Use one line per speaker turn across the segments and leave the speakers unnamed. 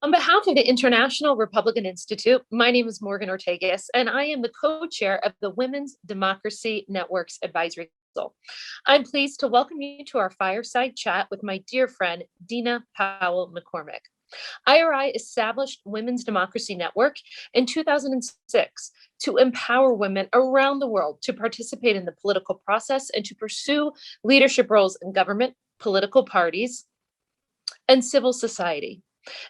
On behalf of the International Republican Institute, my name is Morgan Ortegas, and I am the co-chair of the Women's Democracy Network's Advisory Council. I'm pleased to welcome you to our fireside chat with my dear friend, Dina Powell McCormick. IRI established Women's Democracy Network in 2006 to empower women around the world to participate in the political process and to pursue leadership roles in government, political parties, and civil society.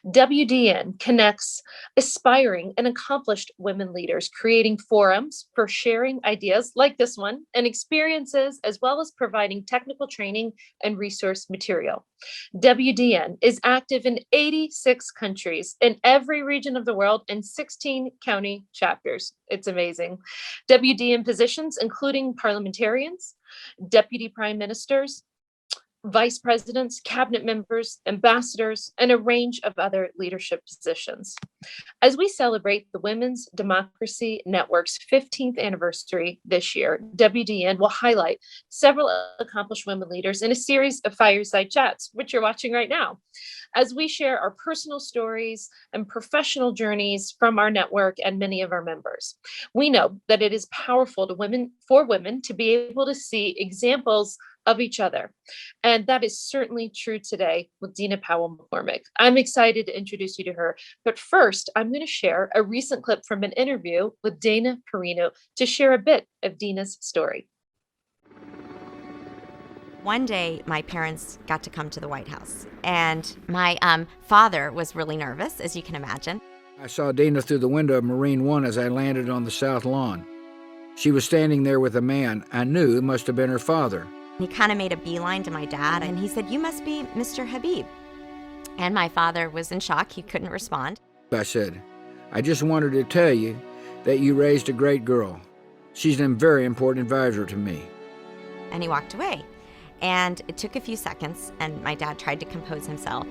WDN connects aspiring and accomplished women leaders, creating forums for sharing ideas like this one and experiences, as well as providing technical training and resource material. WDN is active in 86 countries in every region of the world and 16 county chapters. It's amazing. WDN positions, including parliamentarians, deputy prime ministers, vice presidents, cabinet members, ambassadors, and a range of other leadership positions. As we celebrate the Women's Democracy Network's 15th anniversary this year, WDN will highlight several accomplished women leaders in a series of fireside chats, which you're watching right now, as we share our personal stories and professional journeys from our network and many of our members. We know that it is powerful for women to be able to see examples of each other. And that is certainly true today with Dina Powell McCormick. I'm excited to introduce you to her. But first, I'm going to share a recent clip from an interview with Dana Perino to share a bit of Dina's story.
One day, my parents got to come to the White House, and my father was really nervous, as you can imagine.
I saw Dina through the window of Marine One as I landed on the south lawn. She was standing there with a man I knew must have been her father.
He kind of made a beeline to my dad, and he said, "You must be Mr. Habib." And my father was in shock. He couldn't respond.
I said, "I just wanted to tell you that you raised a great girl. She's a very important advisor to me."
And he walked away. And it took a few seconds, and my dad tried to compose himself.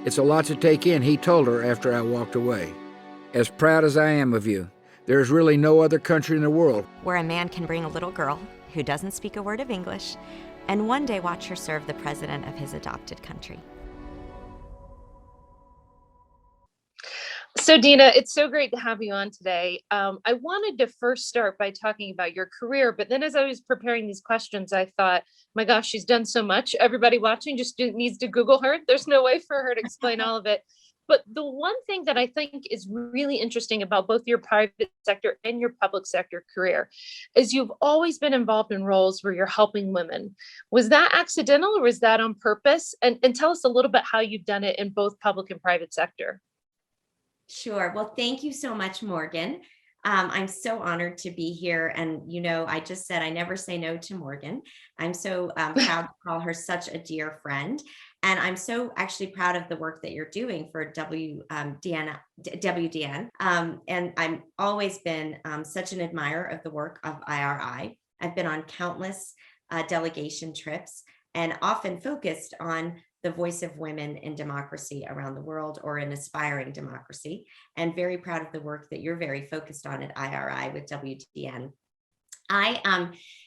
"It's a lot to take in," he told her after I walked away. "As proud as I am of you, there's really no other country in the world
where a man can bring a little girl who doesn't speak a word of English and one day watch her serve the president of his adopted country."
So Dina, it's so great to have you on today. I wanted to first start by talking about your career, but then as I was preparing these questions, I thought, my gosh, she's done so much. Everybody watching just needs to Google her. There's no way for her to explain all of it. But the one thing that I think is really interesting about both your private sector and your public sector career is you've always been involved in roles where you're helping women. Was that accidental or was that on purpose? And tell us a little bit how you've done it in both public and private sector.
Sure. Well, thank you so much, Morgan. I'm so honored to be here. And, I just said I never say no to Morgan. I'm so proud to call her such a dear friend. And I'm so actually proud of the work that you're doing for WDN. And I've always been such an admirer of the work of IRI. I've been on countless delegation trips and often focused on the voice of women in democracy around the world or in aspiring democracy, and very proud of the work that you're very focused on at IRI with WDN.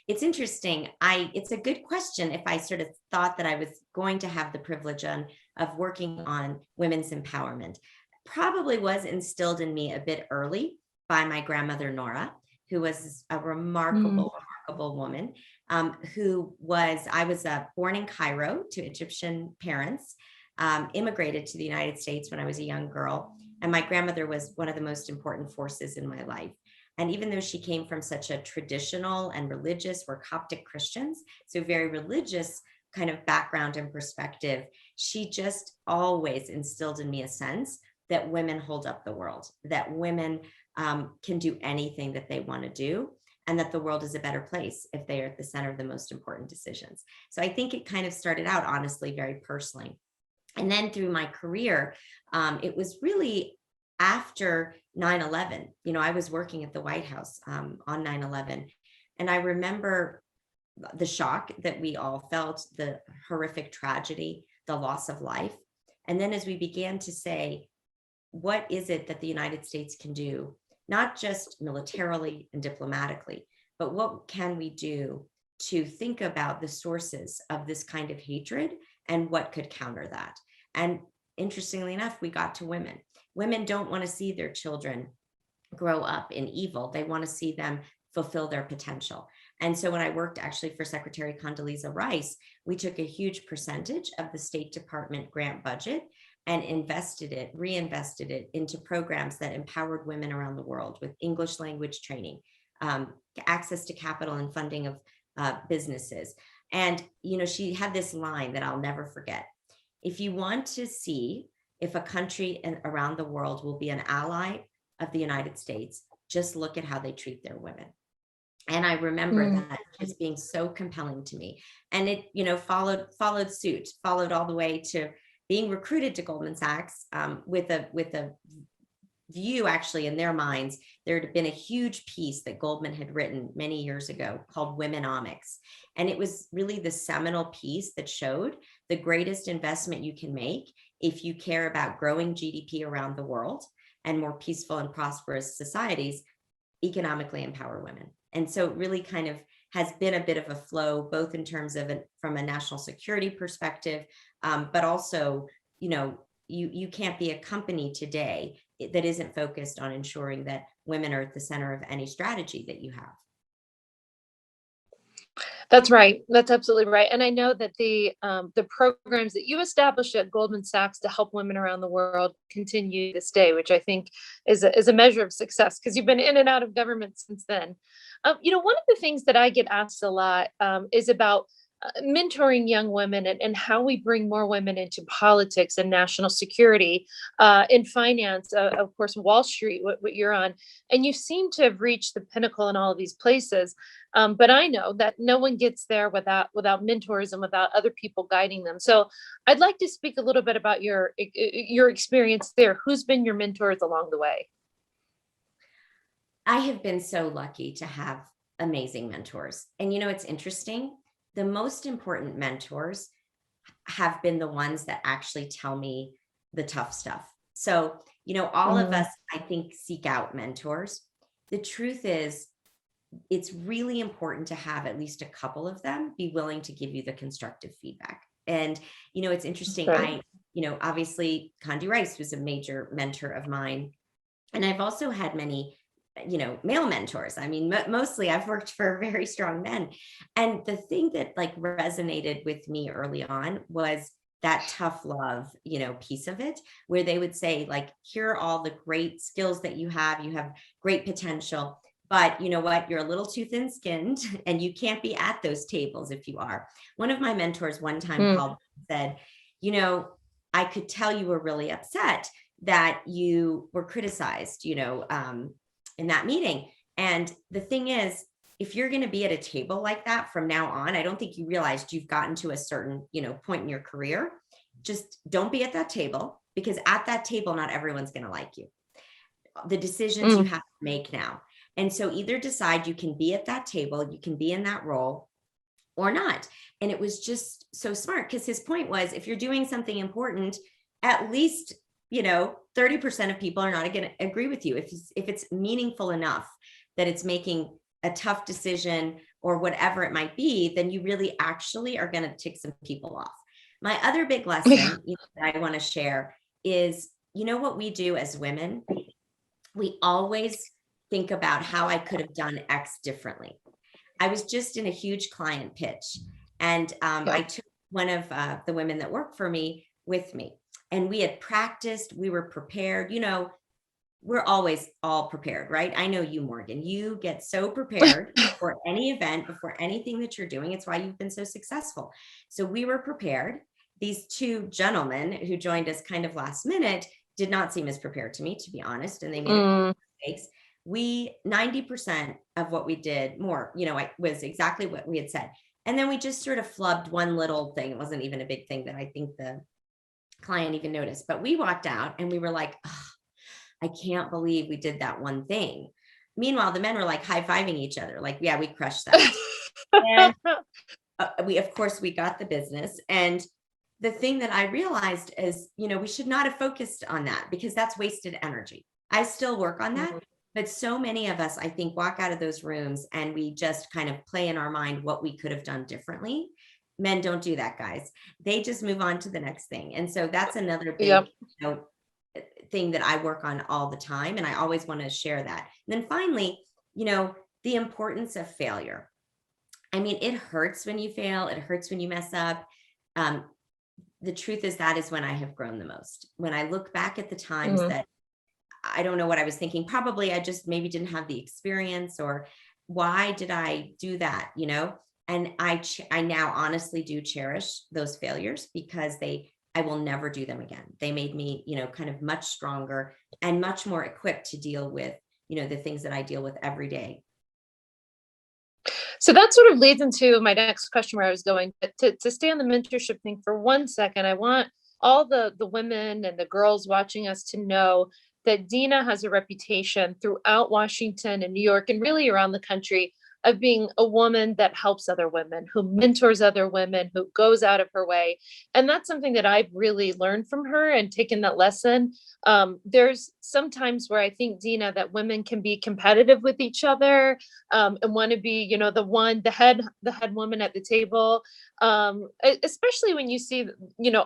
It's interesting. It's a good question if I sort of thought that I was going to have the privilege of working on women's empowerment. Probably was instilled in me a bit early by my grandmother, Nora, who was a remarkable woman. I was born in Cairo to Egyptian parents, immigrated to the United States when I was a young girl. And my grandmother was one of the most important forces in my life. And even though she came from such a traditional and religious, we're Coptic Christians, so very religious kind of background and perspective, she just always instilled in me a sense that women hold up the world, that women can do anything that they want to do, and that the world is a better place if they are at the center of the most important decisions. So I think it kind of started out, honestly, very personally. And then through my career, it was really after 9/11. I was working at the White House on 9/11. And I remember the shock that we all felt, the horrific tragedy, the loss of life. And then as we began to say, what is it that the United States can do, not just militarily and diplomatically, but what can we do to think about the sources of this kind of hatred and what could counter that? And interestingly enough, we got to women. women don't want to see their children grow up in evil. They want to see them fulfill their potential. And so when I worked actually for Secretary Condoleezza Rice, we took a huge percentage of the State Department grant budget and reinvested it into programs that empowered women around the world with English language training, access to capital and funding of businesses. And, she had this line that I'll never forget. If you want to see if a country around the world will be an ally of the United States, just look at how they treat their women. And I remember that as being so compelling to me. And it, followed suit, followed all the way to being recruited to Goldman Sachs with a view, actually, in their minds. There had been a huge piece that Goldman had written many years ago called Womenomics. And it was really the seminal piece that showed the greatest investment you can make if you care about growing GDP around the world and more peaceful and prosperous societies, economically empower women. And so it really kind of has been a bit of a flow, both in terms of from a national security perspective, but also, you can't be a company today that isn't focused on ensuring that women are at the center of any strategy that you have.
That's right. That's absolutely right. And I know that the programs that you established at Goldman Sachs to help women around the world continue this day, which I think is a measure of success, because you've been in and out of government since then. One of the things that I get asked a lot is about mentoring young women and how we bring more women into politics and national security, in finance, of course, Wall Street, what you're on. And you seem to have reached the pinnacle in all of these places. But I know that no one gets there without mentors and without other people guiding them. So I'd like to speak a little bit about your experience there. Who's been your mentors along the way?
I have been so lucky to have amazing mentors. And it's interesting. The most important mentors have been the ones that actually tell me the tough stuff. So, all of us, I think, seek out mentors. The truth is, it's really important to have at least a couple of them be willing to give you the constructive feedback. And, it's interesting.
Right.
Obviously, Condi Rice was a major mentor of mine. And I've also had many male mentors. I mean, mostly I've worked for very strong men. And the thing that resonated with me early on was that tough love, piece of it, where they would say, here are all the great skills that you have great potential, but you know what, you're a little too thin skinned and you can't be at those tables if you are. One of my mentors one time said, I could tell you were really upset that you were criticized, in that meeting. And the thing is, if you're going to be at a table like that from now on, I don't think you realized you've gotten to a certain, point in your career. Just don't be at that table, because at that table, not everyone's going to like you. The decisions you have to make now. And so either decide you can be at that table, you can be in that role or not. And it was just so smart, because his point was, if you're doing something important, at least 30% of people are not going to agree with you. If it's meaningful enough that it's making a tough decision or whatever it might be, then you really actually are going to tick some people off. My other big lesson that I want to share is, what we do as women, we always think about how I could have done X differently. I was just in a huge client pitch, and I took one of the women that worked for me with me. And we had practiced, we were prepared. We're always all prepared, right? I know you, Morgan, you get so prepared for any event, before anything that you're doing. It's why you've been so successful. So we were prepared. These two gentlemen who joined us kind of last minute did not seem as prepared to me, to be honest. And they made a couple of mistakes. 90% of what we did was exactly what we had said. And then we just sort of flubbed one little thing. It wasn't even a big thing that I think the client even noticed, but we walked out and we were like, oh, I can't believe we did that one thing. Meanwhile, the men were high-fiving each other. Yeah, we crushed that. And of course we got the business. And the thing that I realized is, we should not have focused on that, because that's wasted energy. I still work on that. But so many of us, I think, walk out of those rooms and we just kind of play in our mind what we could have done differently. Men don't do that, guys. They just move on to the next thing. And so that's another big thing that I work on all the time. And I always want to share that. And then finally, the importance of failure. I mean, it hurts when you fail. It hurts when you mess up. The truth is that is when I have grown the most. When I look back at the times that I don't know what I was thinking, probably I just maybe didn't have the experience, or why did I do that? And I now honestly do cherish those failures, because I will never do them again. They made me, kind of much stronger and much more equipped to deal with, the things that I deal with every day.
So that sort of leads into my next question, where I was going. But to stay on the mentorship thing for 1 second, I want all the women and the girls watching us to know that Dina has a reputation throughout Washington and New York and really around the country of being a woman that helps other women, who mentors other women, who goes out of her way. And that's something that I've really learned from her and taken that lesson. There's sometimes where I think, Dina, that women can be competitive with each other, and want to be, the head woman at the table, especially when you see,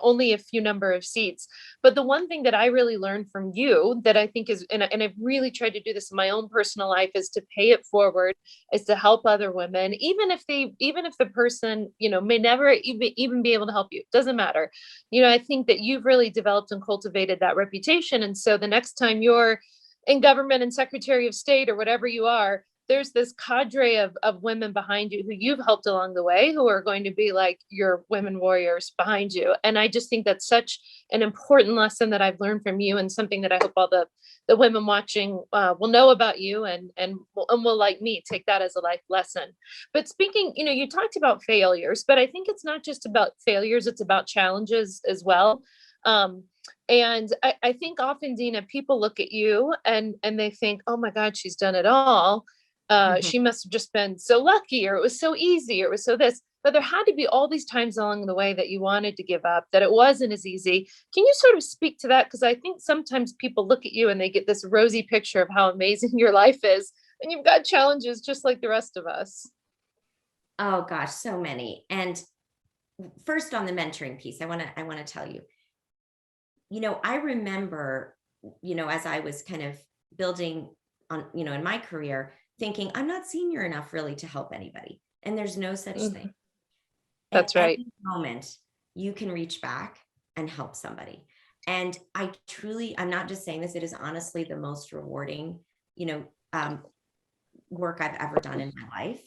only a few number of seats. But the one thing that I really learned from you that I think is, and I've really tried to do this in my own personal life, is to pay it forward, is to help other women, even if the person, may never even be able to help you. It doesn't matter. I think that you've really developed and cultivated that reputation. And so the next time you're in government and Secretary of State or whatever you are, there's this cadre of women behind you who you've helped along the way, who are going to be like your women warriors behind you. And I just think that's such an important lesson that I've learned from you, and something that I hope all the women watching will know about you, and will, like me, take that as a life lesson. But speaking, you talked about failures, but I think it's not just about failures, it's about challenges as well. And I think often, Dina, people look at you and they think, oh my God, she's done it all. She must have just been so lucky, or it was so easy, or it was so this. But there had to be all these times along the way that you wanted to give up, that it wasn't as easy. Can you sort of speak to that? Because I think sometimes people look at you and they get this rosy picture of how amazing your life is, and you've got challenges just like the rest of us.
Oh gosh, so many. And first, on the mentoring piece, I want to tell you, I remember, as I was kind of building on, in my career, thinking I'm not senior enough really to help anybody. And there's no such thing.
That's
At
right.
any moment, you can reach back and help somebody. And I'm not just saying this, it is honestly the most rewarding, work I've ever done in my life.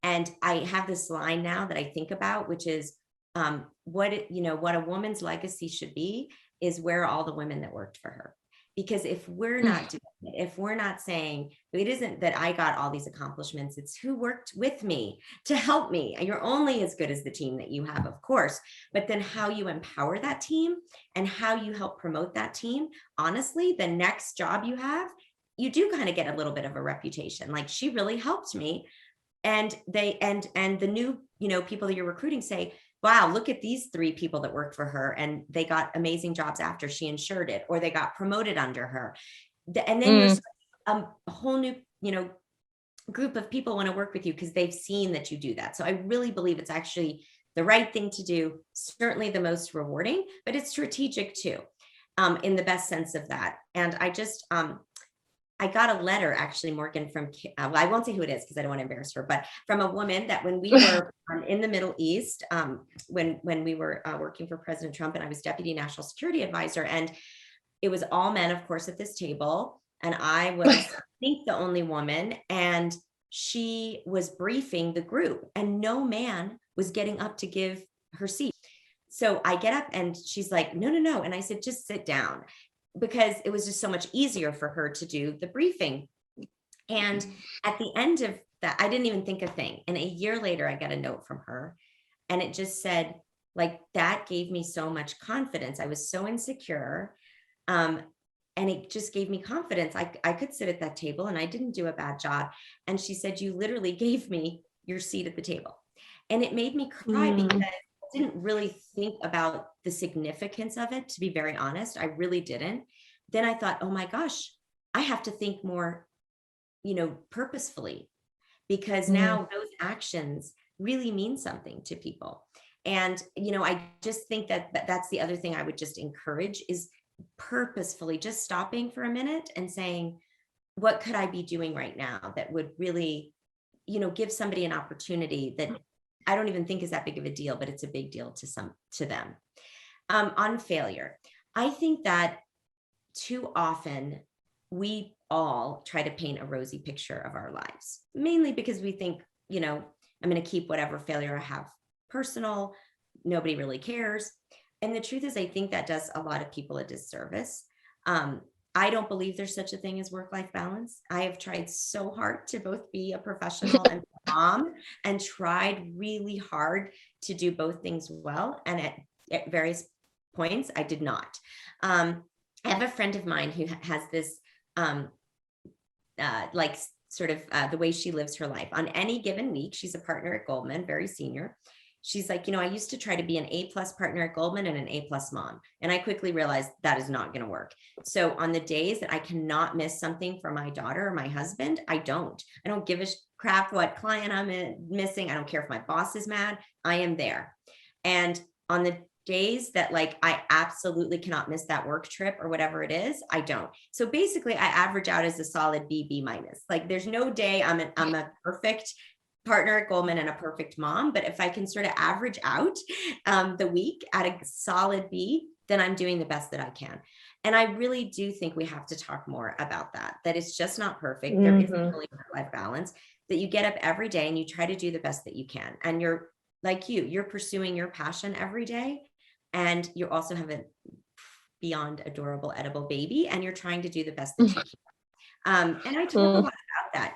And I have this line now that I think about, which is what a woman's legacy should be is where all the women that worked for her. Because if we're not doing it, if we're not saying, it isn't that I got all these accomplishments, it's who worked with me to help me. And you're only as good as the team that you have, of course, but then how you empower that team and how you help promote that team. Honestly, the next job you have, you do kind of get a little bit of a reputation. Like, she really helped me. And the new, people that you're recruiting say, wow, look at these 3 people that worked for her and they got amazing jobs after she ensured it, or they got promoted under her. And then you're a whole new, group of people want to work with you because they've seen that you do that. So I really believe it's actually the right thing to do, certainly the most rewarding, but it's strategic too, in the best sense of that. And I got a letter, actually, Morgan, from, I won't say who it is because I don't want to embarrass her, but from a woman that when we were in the Middle East, when we were working for President Trump, and I was Deputy National Security Advisor, and it was all men, of course, at this table. And I was, I think, the only woman, and she was briefing the group, and no man was getting up to give her seat. So I get up and she's like, no. And I said, just sit down, because it was just so much easier for her to do the briefing. And at the end of that, I didn't even think a thing. And a year later, I got a note from her, and it just said, like, that gave me so much confidence. I was so insecure. And it just gave me confidence. I could sit at that table and I didn't do a bad job. And she said, you literally gave me your seat at the table. And it made me cry because I didn't really think about the significance of it, to be very honest. I really didn't. Then I thought, oh my gosh, I have to think more, purposefully, because now those actions really mean something to people. And, I just think that that's the other thing I would just encourage is purposefully just stopping for a minute and saying, what could I be doing right now that would really, give somebody an opportunity that I don't even think is that big of a deal, but it's a big deal to them. On failure, I think that too often we all try to paint a rosy picture of our lives, mainly because we think, I'm going to keep whatever failure I have personal. Nobody really cares. And the truth is, I think that does a lot of people a disservice. I don't believe there's such a thing as work-life balance. I have tried so hard to both be a professional and a mom, and tried really hard to do both things well. And at various points, I did not. I have a friend of mine who has this, like sort of the way she lives her life. On any given week, she's a partner at Goldman, very senior. She's like, I used to try to be an A+ partner at Goldman and an A+ mom. And I quickly realized that is not going to work. So on the days that I cannot miss something for my daughter or my husband, I don't give a crap what client I'm missing. I don't care if my boss is mad. I am there. And on the days that like, I absolutely cannot miss that work trip or whatever it is, I don't. So basically I average out as a solid B minus. Like there's no day I'm a perfect partner at Goldman and a perfect mom. But if I can sort of average out the week at a solid B, then I'm doing the best that I can. And I really do think we have to talk more about that it's just not perfect. There isn't really work-life balance, that you get up every day and you try to do the best that you can. And you're like you're pursuing your passion every day. And you also have a beyond adorable edible baby, and you're trying to do the best that you can. And I talk a lot about that.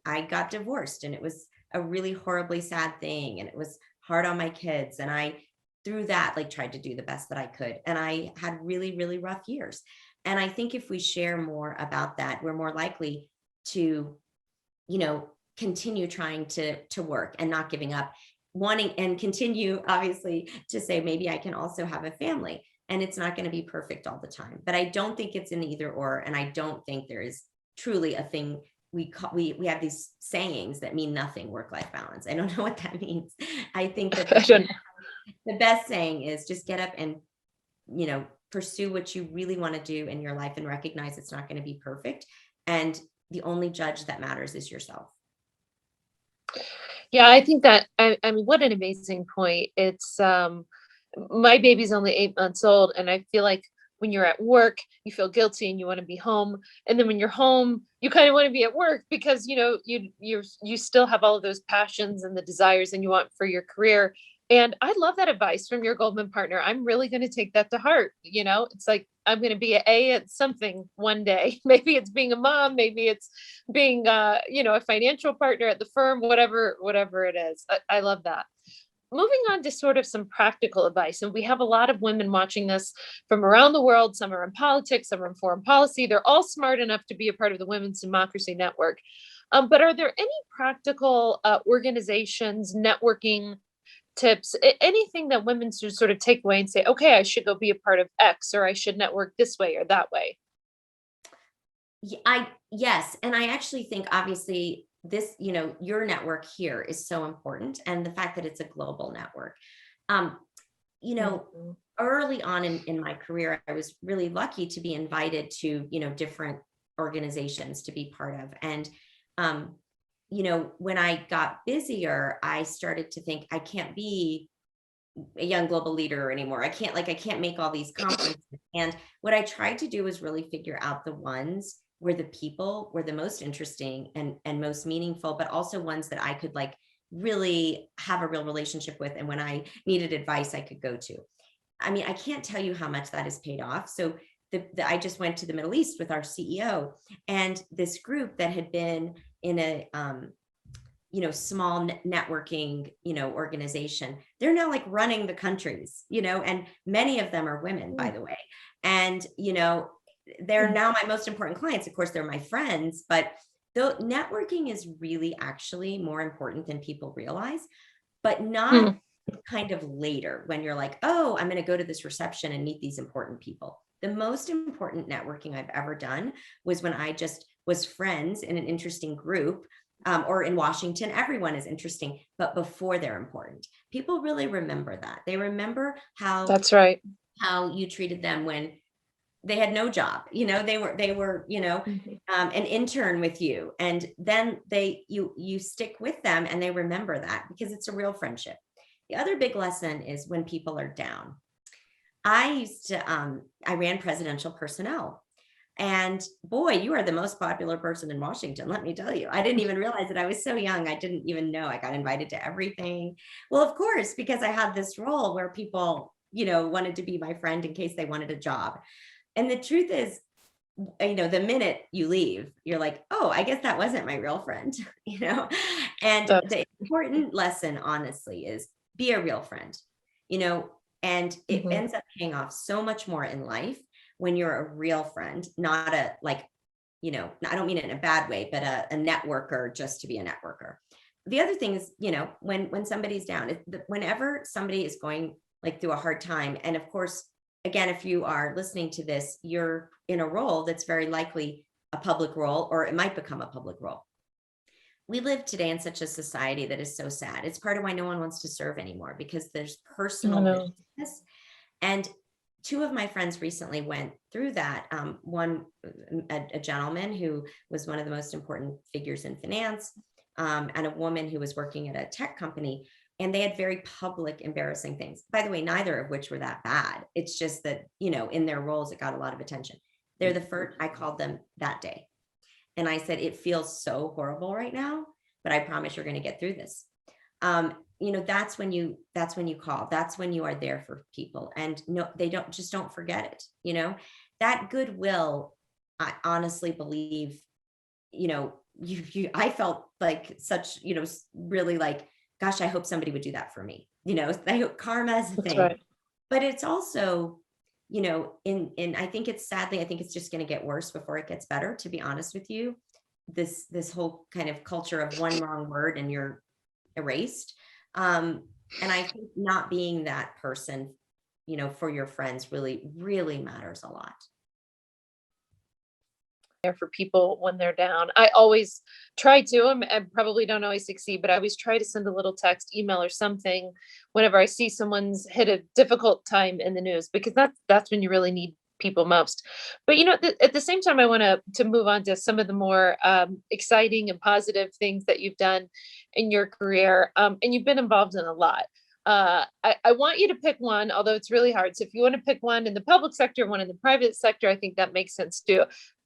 I got divorced, and it was a really horribly sad thing, and it was hard on my kids. And I, through that, like tried to do the best that I could. And I had really, really rough years. And I think if we share more about that, we're more likely to, continue trying to work and not giving up, wanting, and continue obviously to say, maybe I can also have a family. And it's not going to be perfect all the time, but I don't think it's an either or. And I don't think there is truly a thing we have these sayings that mean nothing, work-life balance. I don't know what that means. I think that the best saying is just get up and, pursue what you really want to do in your life, and recognize it's not going to be perfect. And the only judge that matters is yourself.
Yeah, I think that, I mean, what an amazing point. It's, my baby's only 8 months old, and I feel like when you're at work, you feel guilty and you want to be home. And then when you're home, you kind of want to be at work because, you still have all of those passions and the desires and you want for your career. And I love that advice from your Goldman partner. I'm really going to take that to heart. It's like, I'm going to be an A at something one day. Maybe it's being a mom, maybe it's being, a financial partner at the firm, whatever it is. I love that. Moving on to sort of some practical advice. And we have a lot of women watching this from around the world. Some are in politics, some are in foreign policy. They're all smart enough to be a part of the Women's Democracy Network. But are there any practical organizations, networking tips, anything that women should sort of take away and say, okay, I should go be a part of X, or I should network this way or that way?
Yes. And I actually think obviously this, your network here is so important. And the fact that it's a global network, early on in my career, I was really lucky to be invited to, different organizations to be part of. And, when I got busier, I started to think I can't be a young global leader anymore. I can't make all these conferences. And what I tried to do was really figure out the ones where the people were the most interesting and most meaningful, but also ones that I could like really have a real relationship with. And when I needed advice, I could go to. I mean, I can't tell you how much that has paid off. So I just went to the Middle East with our CEO, and this group that had been in a, small networking, organization, they're now like running the countries, and many of them are women, by the way. And, they're now my most important clients. Of course, they're my friends, but the networking is really actually more important than people realize, but not kind of later when you're like, oh, I'm going to go to this reception and meet these important people. The most important networking I've ever done was when I just was friends in an interesting group, or in Washington. Everyone is interesting, but before they're important. People really remember that. They remember how
That's right.
how you treated them when they had no job, they were, an intern with you. And then you stick with them and they remember that because it's a real friendship. The other big lesson is when people are down. I ran presidential personnel. And boy, you are the most popular person in Washington, let me tell you. I didn't even realize it. I was so young. I didn't even know I got invited to everything. Well, of course, because I had this role where people, wanted to be my friend in case they wanted a job. And the truth is, the minute you leave, you're like, oh, I guess that wasn't my real friend, And the important lesson, honestly, is be a real friend, and it ends up paying off so much more in life when you're a real friend, not a, I don't mean it in a bad way, but a networker just to be a networker. The other thing is, when somebody's down, whenever somebody is going through a hard time, and of course, again, if you are listening to this, you're in a role that's very likely a public role, or it might become a public role. We live today in such a society that is so sad. It's part of why no one wants to serve anymore, because there's personal business. And two of my friends recently went through that. One, a gentleman who was one of the most important figures in finance, and a woman who was working at a tech company. And they had very public, embarrassing things. By the way, neither of which were that bad. It's just that, in their roles, it got a lot of attention. They're the first, I called them that day. And I said, it feels so horrible right now, but I promise you're going to get through this. That's when you call. That's when you are there for people. And no, don't forget it. That goodwill, I honestly believe, I felt like such, really like, gosh, I hope somebody would do that for me. I hope karma is a thing, right. But it's also, I think it's just going to get worse before it gets better, to be honest with you. This whole kind of culture of one wrong word and you're erased. And I think not being that person, for your friends really, really matters a lot.
There for people when they're down. I always try to, and probably don't always succeed, but I always try to send a little text, email, or something whenever I see someone's hit a difficult time in the news, because that's when you really need people most. But at the same time, I want to move on to some of the more exciting and positive things that you've done in your career, and you've been involved in a lot. I want you to pick one, although it's really hard. So if you want to pick one in the public sector, one in the private sector, I think that makes sense too.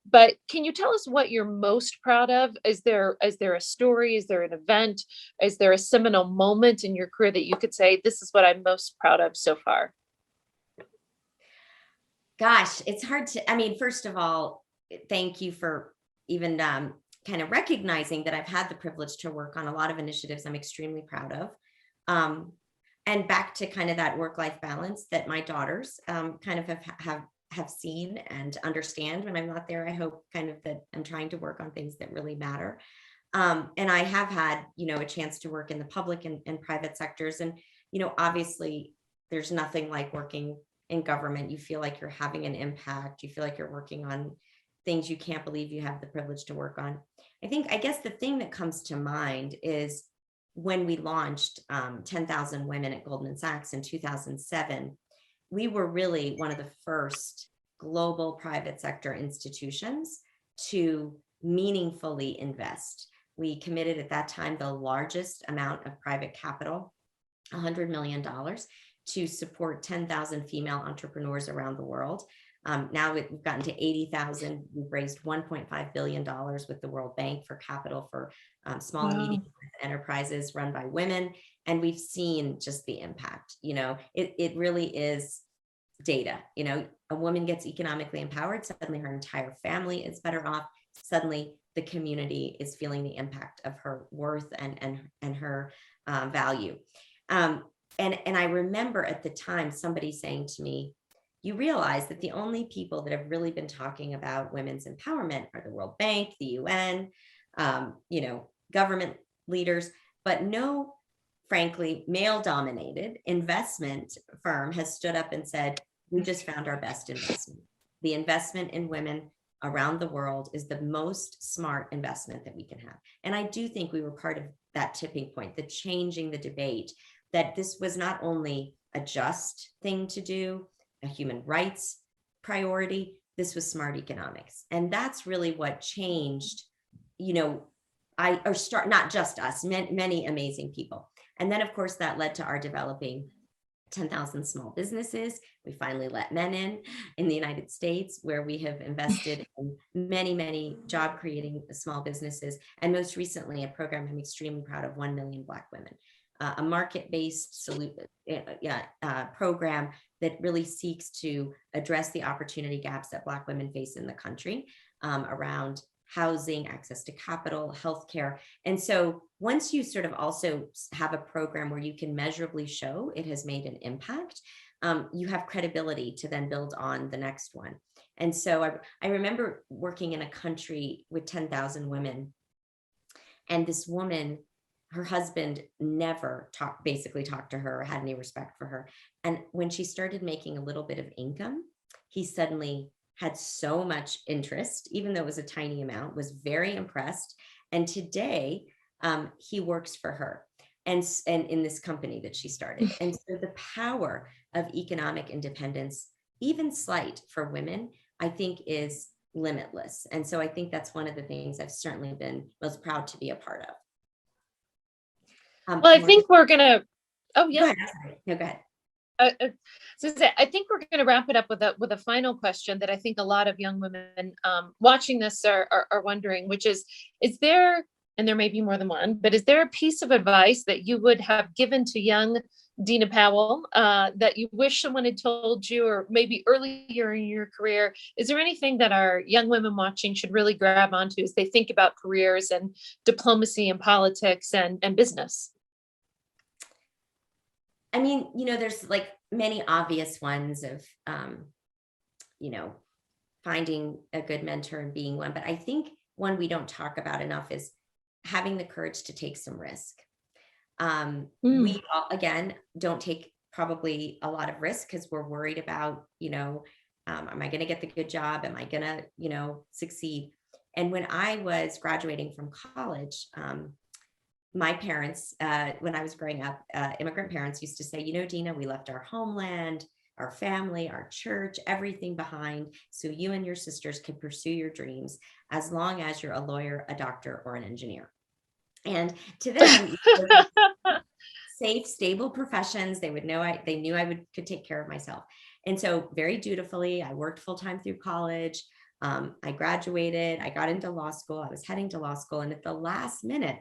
But can you tell us what you're most proud of? Is there a story? Is there an event? Is there a seminal moment in your career that you could say, this is what I'm most proud of so far?
Gosh, it's hard to, first of all, thank you for even kind of recognizing that I've had the privilege to work on a lot of initiatives I'm extremely proud of. And back to kind of that work-life balance that my daughters kind of have seen and understand when I'm not there. I hope kind of that I'm trying to work on things that really matter. And I have had, a chance to work in the public and private sectors. And, obviously there's nothing like working in government. You feel like you're having an impact. You feel like you're working on things you can't believe you have the privilege to work on. I guess the thing that comes to mind is when we launched 10,000 Women at Goldman Sachs in 2007, we were really one of the first global private sector institutions to meaningfully invest. We committed at that time the largest amount of private capital, $100 million, to support 10,000 female entrepreneurs around the world. Now we've gotten to 80,000. We've raised $1.5 billion with the World Bank for capital for small and medium enterprises run by women. And we've seen just the impact. It really is data. A woman gets economically empowered, suddenly her entire family is better off. Suddenly the community is feeling the impact of her worth and her value. And I remember at the time somebody saying to me, you realize that the only people that have really been talking about women's empowerment are the World Bank, the UN, government leaders, but no, frankly, male-dominated investment firm has stood up and said, we just found our best investment. The investment in women around the world is the most smart investment that we can have. And I do think we were part of that tipping point, the changing the debate, that this was not only a just thing to do, a human rights priority, this was smart economics. And that's really what changed, not just us, many amazing people. And then, of course, that led to our developing 10,000 small businesses. We finally let men in the United States, where we have invested in many, many job creating small businesses. And most recently, a program I'm extremely proud of, 1 million Black women, a market-based program that really seeks to address the opportunity gaps that Black women face in the country around housing, access to capital, healthcare. And so once you sort of also have a program where you can measurably show it has made an impact, you have credibility to then build on the next one. And so I remember working in a country with 10,000 women, and this woman, her husband never talked to her or had any respect for her. And when she started making a little bit of income, he suddenly had so much interest, even though it was a tiny amount, was very impressed. And today he works for her and in this company that she started. And so the power of economic independence, even slight for women, I think is limitless. And so I think that's one of the things I've certainly been most proud to be a part of.
Well, I think we're going to, oh yeah.
Go ahead. No, go ahead.
I think we're going to wrap it up with a final question that I think a lot of young women watching this are wondering, which is there, and there may be more than one, but is there a piece of advice that you would have given to young Dina Powell that you wish someone had told you, or maybe earlier in your career? Is there anything that our young women watching should really grab onto as they think about careers and diplomacy and politics and business?
I mean, there's like many obvious ones of, finding a good mentor and being one. But I think one we don't talk about enough is having the courage to take some risk. We all, again, don't take probably a lot of risk because we're worried about, am I going to get the good job? Am I going to, succeed? And when I was graduating from college, my parents, when I was growing up, immigrant parents used to say, Dina, we left our homeland, our family, our church, everything behind, so you and your sisters can pursue your dreams as long as you're a lawyer, a doctor, or an engineer. And to them, safe, stable professions. They would know they knew I could take care of myself. And so very dutifully, I worked full-time through college. I graduated, I got into law school. I was heading to law school. And at the last minute,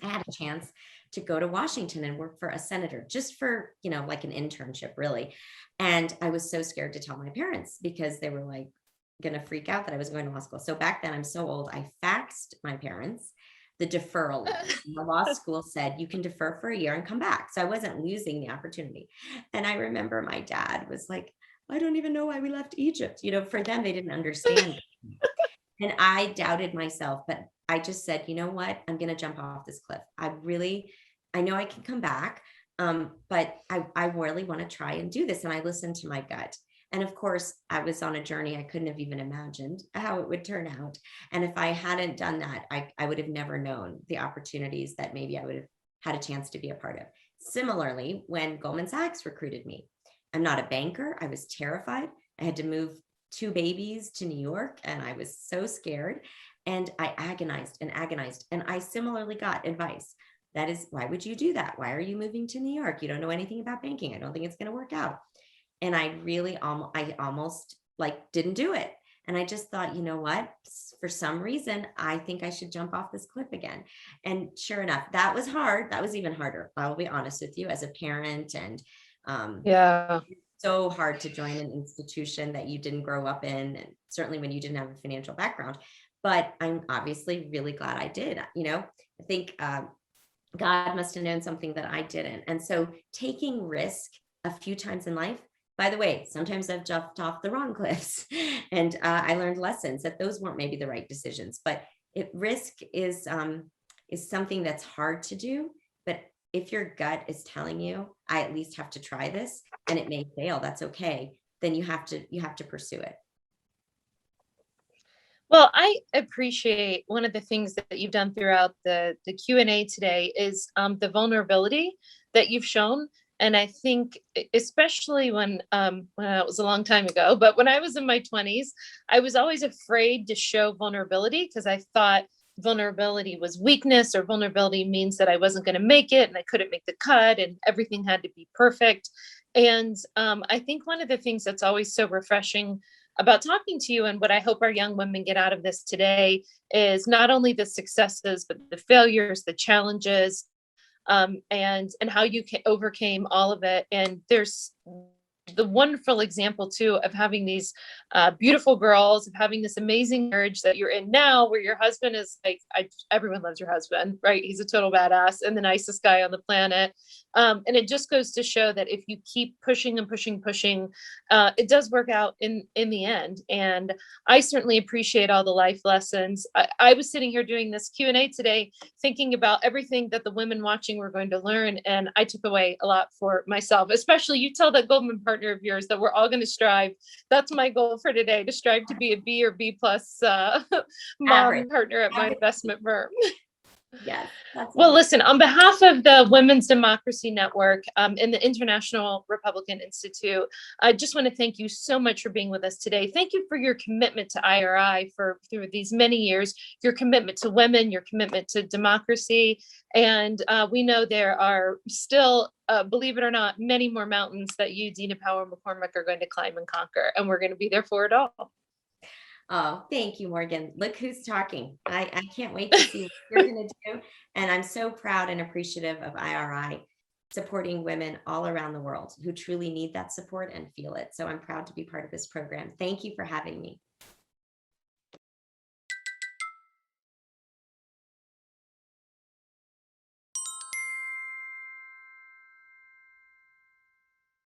I had a chance to go to Washington and work for a senator, just for, like an internship, really. And I was so scared to tell my parents because they were like going to freak out that I was going to law school. So back then, I'm so old, I faxed my parents the deferral letter. The law school said you can defer for a year and come back. So I wasn't losing the opportunity. And I remember my dad was like, I don't even know why we left Egypt. For them, they didn't understand. And I doubted myself, but I just said, you know what? I'm going to jump off this cliff. I know I can come back, but I really want to try and do this. And I listened to my gut. And of course, I was on a journey I couldn't have even imagined how it would turn out. And if I hadn't done that, I would have never known the opportunities that maybe I would have had a chance to be a part of. Similarly, when Goldman Sachs recruited me, I'm not a banker. I was terrified. I had to move 2 babies to New York, and I was so scared. And I agonized. And I similarly got advice. That is, why would you do that? Why are you moving to New York? You don't know anything about banking. I don't think it's going to work out. And I really, I almost like didn't do it. And I just thought, you know what, for some reason, I think I should jump off this cliff again. And sure enough, that was hard. That was even harder. I will be honest with you, as a parent. And
yeah,
so hard to join an institution that you didn't grow up in. And certainly when you didn't have a financial background. But I'm obviously really glad I did. I think God must have known something that I didn't. And so taking risk a few times in life, by the way, sometimes I've jumped off the wrong cliffs and I learned lessons that those weren't maybe the right decisions. But risk is something that's hard to do. But if your gut is telling you, I at least have to try this, and it may fail, that's okay. Then you have to pursue it.
Well, I appreciate one of the things that you've done throughout the Q&A today is the vulnerability that you've shown And I think, especially when it was a long time ago, but when I was in my 20s, I was always afraid to show vulnerability because I thought vulnerability was weakness, or vulnerability means that I wasn't going to make it and I couldn't make the cut and everything had to be perfect. And I think one of the things that's always so refreshing about talking to you, and what I hope our young women get out of this today, is not only the successes, but the failures, the challenges, and how you overcame all of it. And there's the wonderful example too of having these beautiful girls, of having this amazing marriage that you're in now, where your husband is like, everyone loves your husband, right? He's a total badass and the nicest guy on the planet. And it just goes to show that if you keep pushing and pushing, it does work out in the end. And I certainly appreciate all the life lessons. I was sitting here doing this Q&A today, thinking about everything that the women watching were going to learn. And I took away a lot for myself, especially you tell that Goldman partner of yours that we're all going to strive. That's my goal for today, to strive to be a B or B plus mom partner at my investment firm.
Yes.
Well, listen, on behalf of the Women's Democracy Network and the International Republican Institute, I just want to thank you so much for being with us today. Thank you for your commitment to IRI through these many years, your commitment to women, your commitment to democracy. And we know there are still, believe it or not, many more mountains that you, Dina, Powell, and McCormick, are going to climb and conquer. And we're going to be there for it all.
Oh, thank you, Morgan. Look who's talking. I can't wait to see what you're going to do. And I'm so proud and appreciative of IRI supporting women all around the world who truly need that support and feel it. So I'm proud to be part of this program. Thank you for having me.